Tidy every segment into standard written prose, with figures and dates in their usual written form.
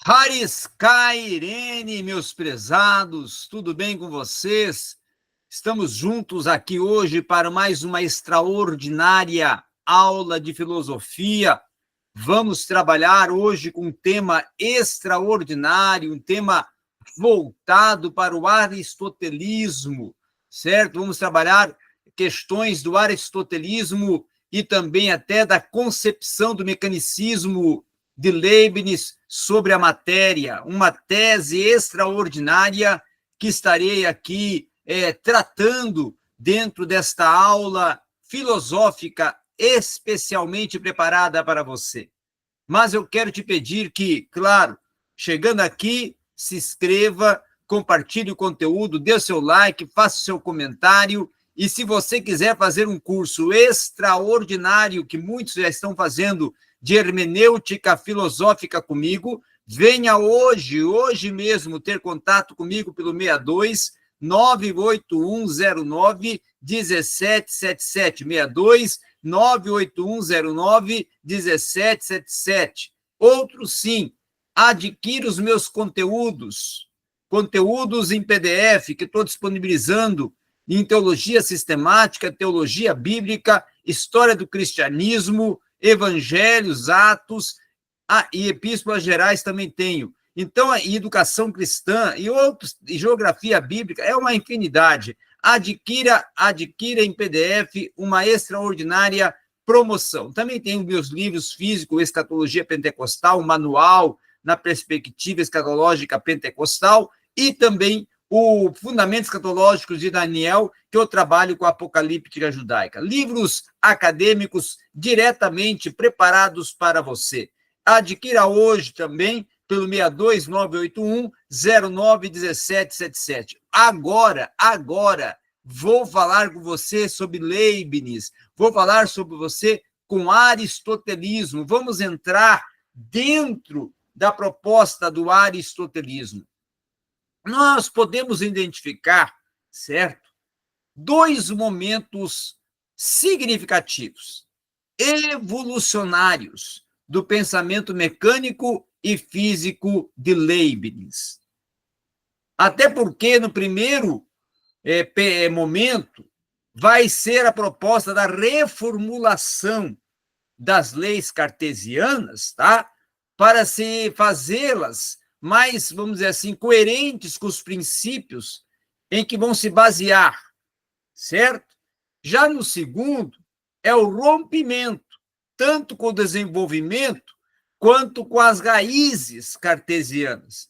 Harisca, Irene, meus prezados, tudo bem com vocês? Estamos juntos aqui hoje para mais uma extraordinária aula de filosofia. Vamos trabalhar hoje com um tema extraordinário, um tema voltado para o aristotelismo, certo? Vamos trabalhar questões do aristotelismo e também até da concepção do mecanicismo de Leibniz sobre a matéria, uma tese extraordinária que estarei aqui tratando dentro desta aula filosófica especialmente preparada para você. Mas eu quero te pedir que, claro, chegando aqui, se inscreva, compartilhe o conteúdo, dê o seu like, faça o seu comentário, e se você quiser fazer um curso extraordinário, que muitos já estão fazendo, de hermenêutica filosófica comigo, venha hoje mesmo ter contato comigo pelo 62 98109 1777, 62 98109 1777. Outro sim, adquira os meus conteúdos em PDF que estou disponibilizando em teologia sistemática, teologia bíblica, história do cristianismo, evangelhos, atos, e epístolas gerais também tenho. Então, a educação cristã e outros, e geografia bíblica, é uma infinidade. Adquira em PDF uma extraordinária promoção. Também tenho meus livros físicos, Escatologia Pentecostal, Manual na Perspectiva Escatológica Pentecostal, e também o Fundamentos Escatológicos de Daniel, que eu trabalho com a Apocalíptica Judaica. Livros acadêmicos diretamente preparados para você. Adquira hoje também pelo 62 981 09 1777. Agora, vou falar com você sobre Leibniz, vou falar sobre você com aristotelismo. Vamos entrar dentro da proposta do aristotelismo. Nós podemos identificar, certo, dois momentos significativos, evolucionários do pensamento mecânico e físico de Leibniz. Até porque, no primeiro momento, vai ser a proposta da reformulação das leis cartesianas, tá? Para se fazê-las mais, vamos dizer assim, coerentes com os princípios em que vão se basear, certo? Já no segundo, é o rompimento, tanto com o desenvolvimento, quanto com as raízes cartesianas,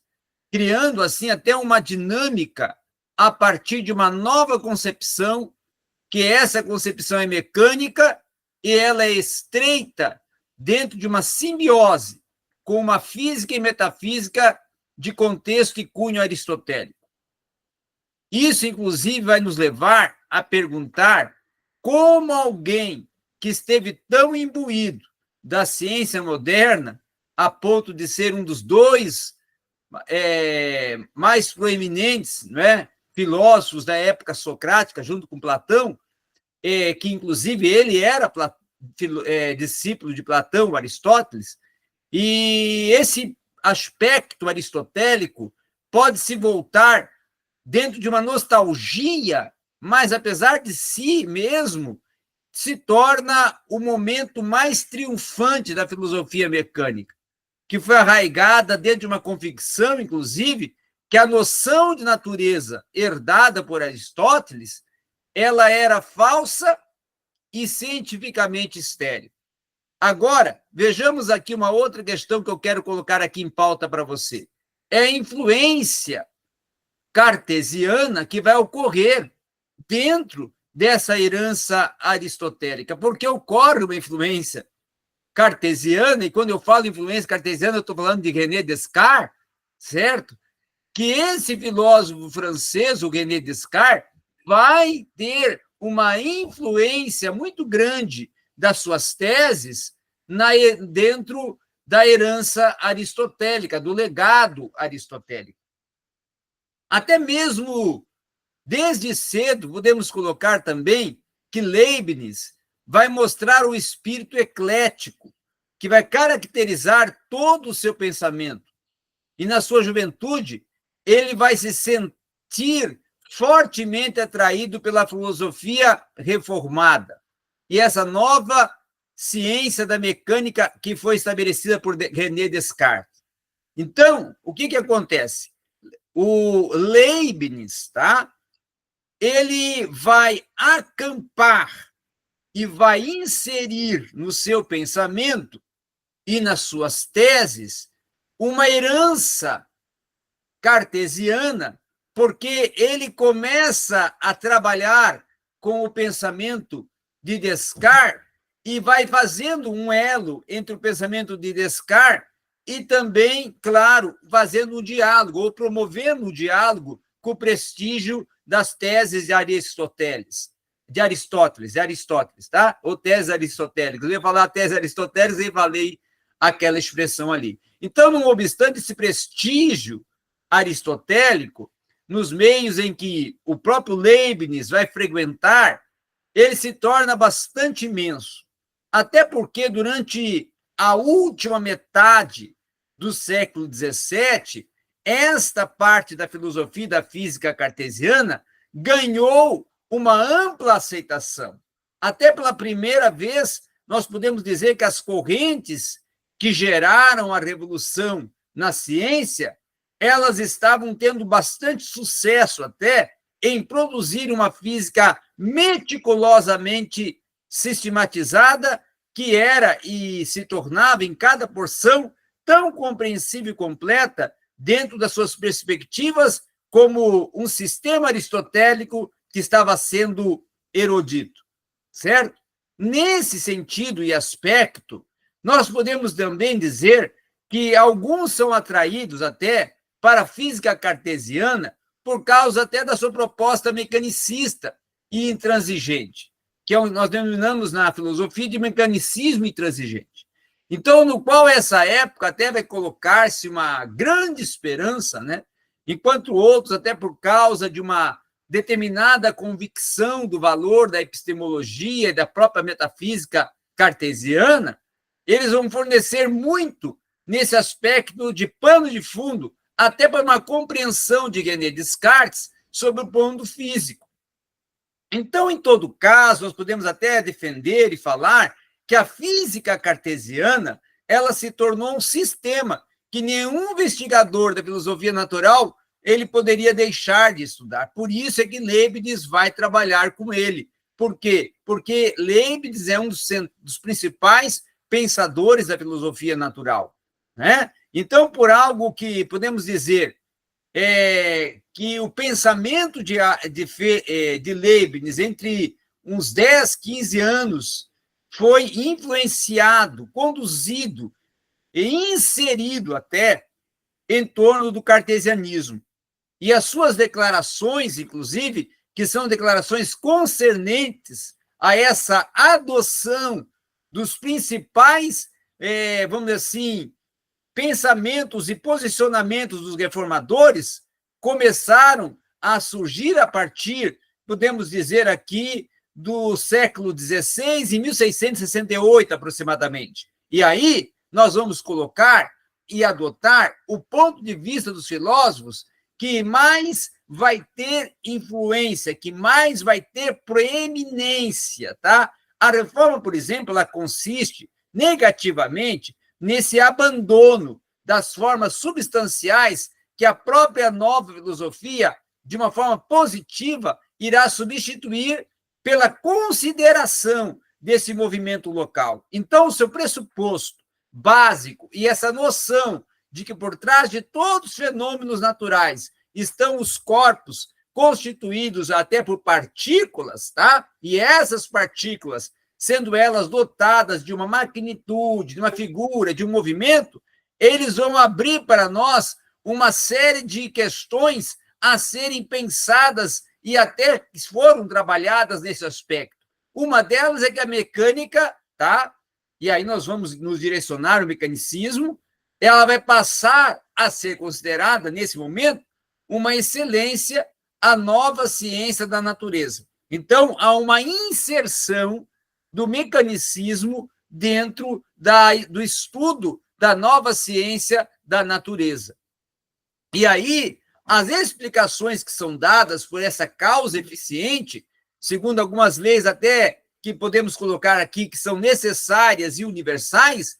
criando, assim, até uma dinâmica a partir de uma nova concepção, que essa concepção é mecânica e ela é estreita dentro de uma simbiose com uma física e metafísica de contexto e cunho aristotélico. Isso, inclusive, vai nos levar a perguntar como alguém que esteve tão imbuído da ciência moderna, a ponto de ser um dos dois mais proeminentes, né, filósofos da época socrática, junto com Platão, que, inclusive, ele era discípulo de Platão, Aristóteles, e esse aspecto aristotélico pode se voltar dentro de uma nostalgia, mas, apesar de si mesmo, se torna o momento mais triunfante da filosofia mecânica, que foi arraigada dentro de uma convicção, inclusive, que a noção de natureza herdada por Aristóteles, ela era falsa e cientificamente estéril. Agora, vejamos aqui uma outra questão que eu quero colocar aqui em pauta para você. É a influência cartesiana que vai ocorrer dentro dessa herança aristotélica, porque ocorre uma influência cartesiana, e quando eu falo influência cartesiana, eu estou falando de René Descartes, certo? Que esse filósofo francês, o René Descartes, vai ter uma influência muito grande das suas teses dentro da herança aristotélica, do legado aristotélico. Até mesmo, desde cedo, podemos colocar também que Leibniz vai mostrar o espírito eclético, que vai caracterizar todo o seu pensamento. e na sua juventude, ele vai se sentir fortemente atraído pela filosofia reformada. E essa nova ciência da mecânica que foi estabelecida por René Descartes. Então, o que acontece? O Leibniz, tá? Ele vai acampar e vai inserir no seu pensamento e nas suas teses uma herança cartesiana, porque ele começa a trabalhar com o pensamento de Descartes e vai fazendo um elo entre o pensamento de Descartes e também, claro, fazendo um diálogo, ou promovendo um diálogo com o prestígio das teses de Aristóteles, tá? Ou teses aristotélicas. Eu ia falar tese aristotélica e falei aquela expressão ali. Então, não obstante esse prestígio aristotélico, nos meios em que o próprio Leibniz vai frequentar, ele se torna bastante imenso. Até porque, durante a última metade do século XVII, esta parte da filosofia e da física cartesiana ganhou uma ampla aceitação. Até pela primeira vez, nós podemos dizer que as correntes que geraram a revolução na ciência, elas estavam tendo bastante sucesso até em produzir uma física meticulosamente sistematizada, que era e se tornava em cada porção tão compreensível e completa dentro das suas perspectivas como um sistema aristotélico que estava sendo erudito, certo? Nesse sentido e aspecto, nós podemos também dizer que alguns são atraídos até para a física cartesiana por causa até da sua proposta mecanicista e intransigente, que nós denominamos na filosofia de mecanicismo intransigente. Então, no qual essa época até vai colocar-se uma grande esperança, né? Enquanto outros, até por causa de uma determinada convicção do valor da epistemologia e da própria metafísica cartesiana, eles vão fornecer muito nesse aspecto de pano de fundo, até para uma compreensão de René Descartes sobre o ponto físico. Então, em todo caso, nós podemos até defender e falar que a física cartesiana ela se tornou um sistema que nenhum investigador da filosofia natural ele poderia deixar de estudar. Por isso é que Leibniz vai trabalhar com ele. Por quê? Porque Leibniz é um dos principais pensadores da filosofia natural, né? Então, por algo que podemos dizer que o pensamento de Leibniz, entre uns 10, 15 anos, foi influenciado, conduzido e inserido até em torno do cartesianismo. E as suas declarações, inclusive, que são declarações concernentes a essa adoção dos principais, vamos dizer assim, pensamentos e posicionamentos dos reformadores, começaram a surgir a partir, podemos dizer aqui, do século XVI, em 1668 aproximadamente. E aí nós vamos colocar e adotar o ponto de vista dos filósofos que mais vai ter influência, que mais vai ter proeminência, tá? A reforma, por exemplo, ela consiste negativamente nesse abandono das formas substanciais que a própria nova filosofia, de uma forma positiva, irá substituir pela consideração desse movimento local. Então, o seu pressuposto básico e essa noção de que por trás de todos os fenômenos naturais estão os corpos constituídos até por partículas, tá? E essas partículas, sendo elas dotadas de uma magnitude, de uma figura, de um movimento, eles vão abrir para nós uma série de questões a serem pensadas e até foram trabalhadas nesse aspecto. Uma delas é que a mecânica, tá? E aí nós vamos nos direcionar ao mecanicismo, ela vai passar a ser considerada, nesse momento, uma excelência, a nova ciência da natureza. Então, há uma inserção do mecanicismo dentro do estudo da nova ciência da natureza. E aí, as explicações que são dadas por essa causa eficiente, segundo algumas leis até que podemos colocar aqui, que são necessárias e universais,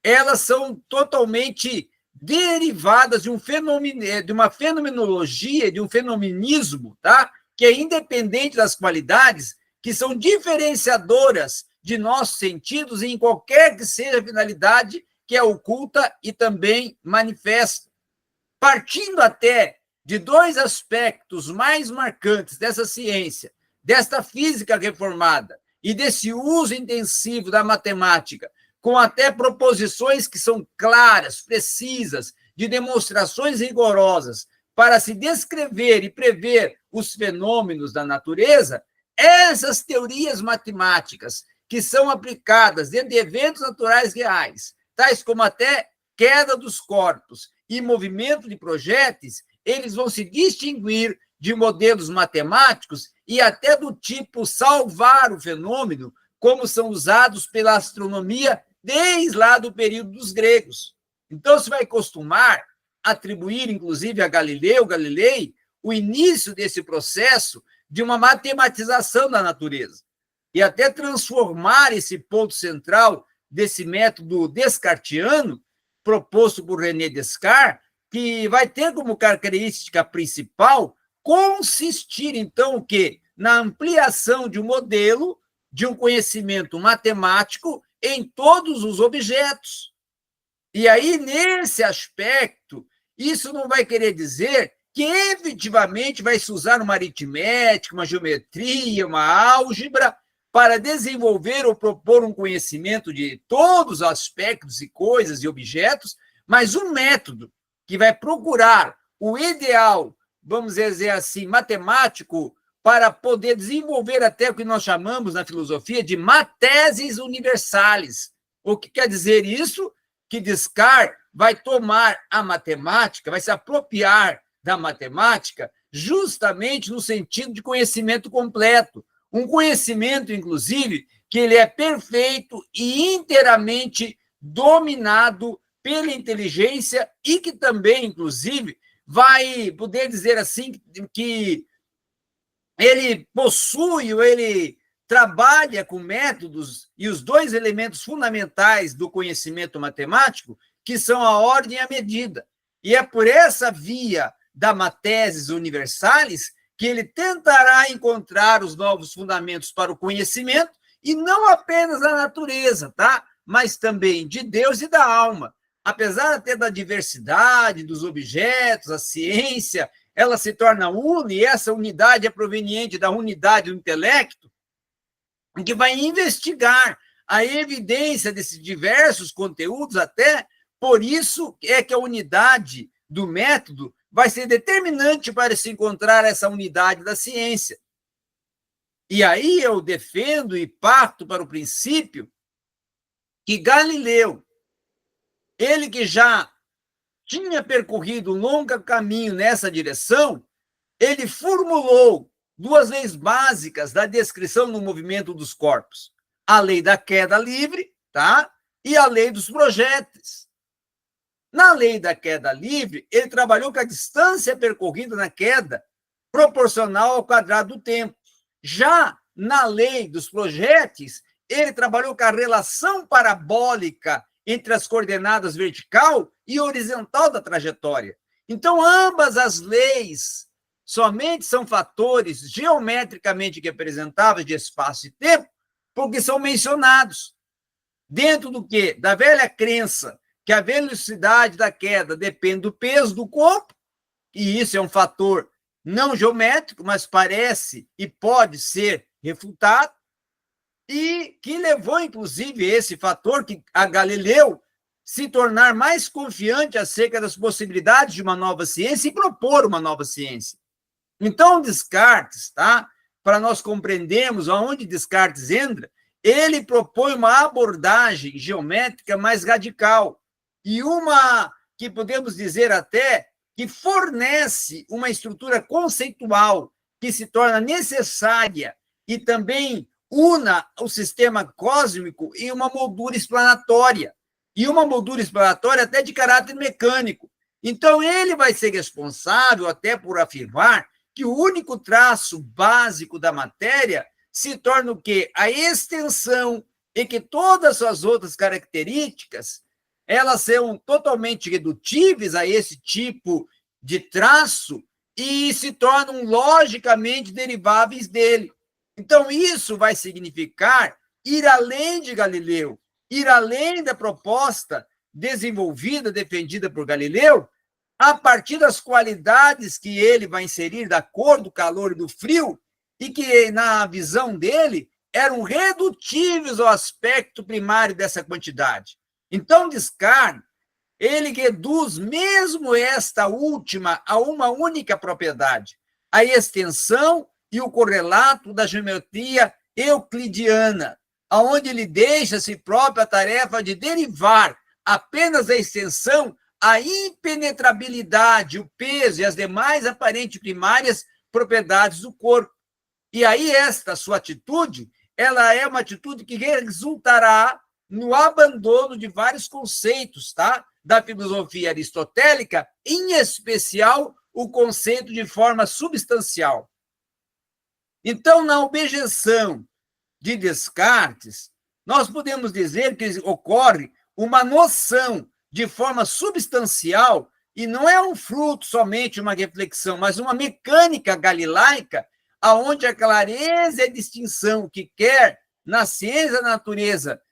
elas são totalmente derivadas de uma fenomenologia, de um fenomenismo, tá? Que é independente das qualidades, que são diferenciadoras de nossos sentidos em qualquer que seja a finalidade que é oculta e também manifesta. Partindo até de dois aspectos mais marcantes dessa ciência, desta física reformada e desse uso intensivo da matemática, com até proposições que são claras, precisas, de demonstrações rigorosas para se descrever e prever os fenômenos da natureza, essas teorias matemáticas que são aplicadas dentro de eventos naturais reais, tais como até queda dos corpos e movimento de projéteis, eles vão se distinguir de modelos matemáticos e até do tipo salvar o fenômeno, como são usados pela astronomia desde lá do período dos gregos. Então, se vai costumar atribuir, inclusive, a Galileu Galilei, o início desse processo de uma matematização da natureza, e até transformar esse ponto central desse método descartiano, proposto por René Descartes, que vai ter como característica principal consistir, então, o quê? Na ampliação de um modelo, de um conhecimento matemático em todos os objetos. E aí, nesse aspecto, isso não vai querer dizer que efetivamente vai se usar uma aritmética, uma geometria, uma álgebra, para desenvolver ou propor um conhecimento de todos os aspectos e coisas e objetos, mas um método que vai procurar o ideal, vamos dizer assim, matemático, para poder desenvolver até o que nós chamamos na filosofia de matésis universales. O que quer dizer isso? Que Descartes vai tomar a matemática, vai se apropriar da matemática justamente no sentido de conhecimento completo, um conhecimento, inclusive, que ele é perfeito e inteiramente dominado pela inteligência e que também, inclusive, vai poder dizer assim que ele possui, ou ele trabalha com métodos e os dois elementos fundamentais do conhecimento matemático, que são a ordem e a medida. E é por essa via da matésis universalis que ele tentará encontrar os novos fundamentos para o conhecimento, e não apenas da natureza, tá? Mas também de Deus e da alma. Apesar até da diversidade dos objetos, a ciência, ela se torna una, e essa unidade é proveniente da unidade do intelecto, que vai investigar a evidência desses diversos conteúdos até, por isso é que a unidade do método vai ser determinante para se encontrar essa unidade da ciência. E aí eu defendo e parto para o princípio que Galileu, ele que já tinha percorrido um longo caminho nessa direção, ele formulou duas leis básicas da descrição do movimento dos corpos: a lei da queda livre, tá? E a lei dos projéteis. Na lei da queda livre, ele trabalhou com a distância percorrida na queda proporcional ao quadrado do tempo. Já na lei dos projéteis, ele trabalhou com a relação parabólica entre as coordenadas vertical e horizontal da trajetória. Então, ambas as leis somente são fatores geometricamente representáveis de espaço e tempo, porque são mencionados. Dentro do quê? Da velha crença que a velocidade da queda depende do peso do corpo, e isso é um fator não geométrico, mas parece e pode ser refutado, e que levou, inclusive, esse fator que a Galileu se tornar mais confiante acerca das possibilidades de uma nova ciência e propor uma nova ciência. Então, Descartes, tá? Para nós compreendermos aonde Descartes entra, ele propõe uma abordagem geométrica mais radical e uma que podemos dizer até que fornece uma estrutura conceitual que se torna necessária e também una o sistema cósmico em uma moldura explanatória, e uma moldura explanatória até de caráter mecânico. Então, ele vai ser responsável até por afirmar que o único traço básico da matéria se torna o quê? A extensão, e que todas as outras características elas são totalmente redutíveis a esse tipo de traço e se tornam logicamente deriváveis dele. Então, isso vai significar ir além de Galileu, ir além da proposta desenvolvida, defendida por Galileu, a partir das qualidades que ele vai inserir da cor, do calor e do frio, e que, na visão dele, eram redutíveis ao aspecto primário dessa quantidade. Então, Descartes, ele reduz mesmo esta última a uma única propriedade, a extensão e o correlato da geometria euclidiana, aonde ele deixa a si próprio a tarefa de derivar apenas a extensão, a impenetrabilidade, o peso e as demais aparentes primárias propriedades do corpo. E aí esta sua atitude, ela é uma atitude que resultará no abandono de vários conceitos, tá? Da filosofia aristotélica, em especial o conceito de forma substancial. Então, na objeção de Descartes, nós podemos dizer que ocorre uma noção de forma substancial, e não é um fruto somente uma reflexão, mas uma mecânica galilaica, aonde a clareza e a distinção que quer na ciência da natureza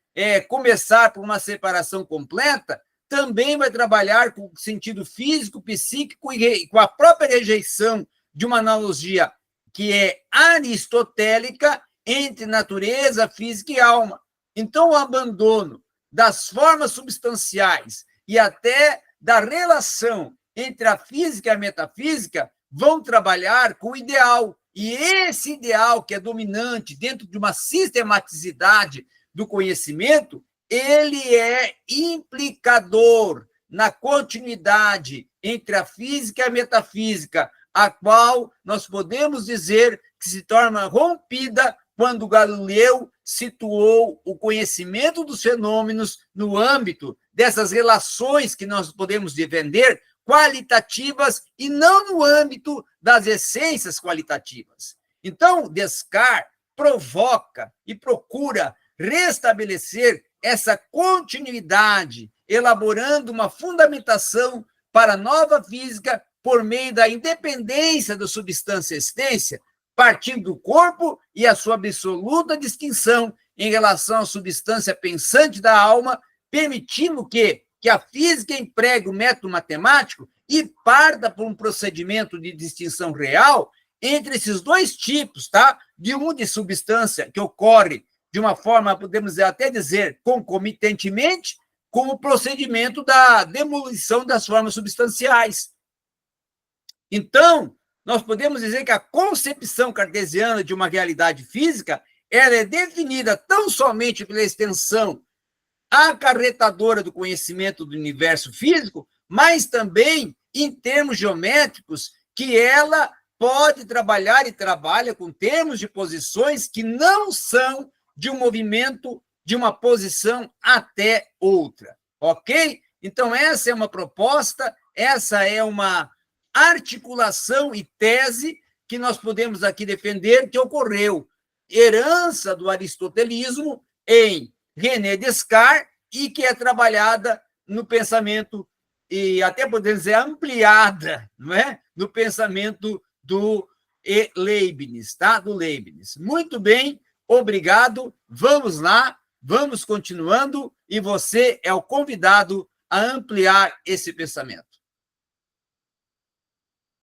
começar por uma separação completa, também vai trabalhar com o sentido físico, psíquico e com a própria rejeição de uma analogia que é aristotélica entre natureza, física e alma. Então, o abandono das formas substanciais e até da relação entre a física e a metafísica vão trabalhar com o ideal. E esse ideal que é dominante dentro de uma sistematicidade do conhecimento, ele é implicador na continuidade entre a física e a metafísica, a qual nós podemos dizer que se torna rompida quando Galileu situou o conhecimento dos fenômenos no âmbito dessas relações que nós podemos defender, qualitativas, e não no âmbito das essências qualitativas. Então, Descartes provoca e procura restabelecer essa continuidade, elaborando uma fundamentação para a nova física por meio da independência da substância-essência, partindo do corpo e a sua absoluta distinção em relação à substância pensante da alma, permitindo que a física empregue o método matemático e parta por um procedimento de distinção real entre esses dois tipos, tá? De substância que ocorre de uma forma, podemos até dizer, concomitantemente, com o procedimento da demolição das formas substanciais. Então, nós podemos dizer que a concepção cartesiana de uma realidade física, ela é definida tão somente pela extensão acarretadora do conhecimento do universo físico, mas também em termos geométricos, que ela pode trabalhar e trabalha com termos de posições que não são de um movimento de uma posição até outra, ok? Então, essa é uma proposta, essa é uma articulação e tese que nós podemos aqui defender que ocorreu, herança do aristotelismo em René Descartes e que é trabalhada no pensamento, e até podemos dizer ampliada, não é? No pensamento do Leibniz, tá? Do Leibniz. Muito bem, obrigado. Vamos lá, vamos continuando, e você é o convidado a ampliar esse pensamento.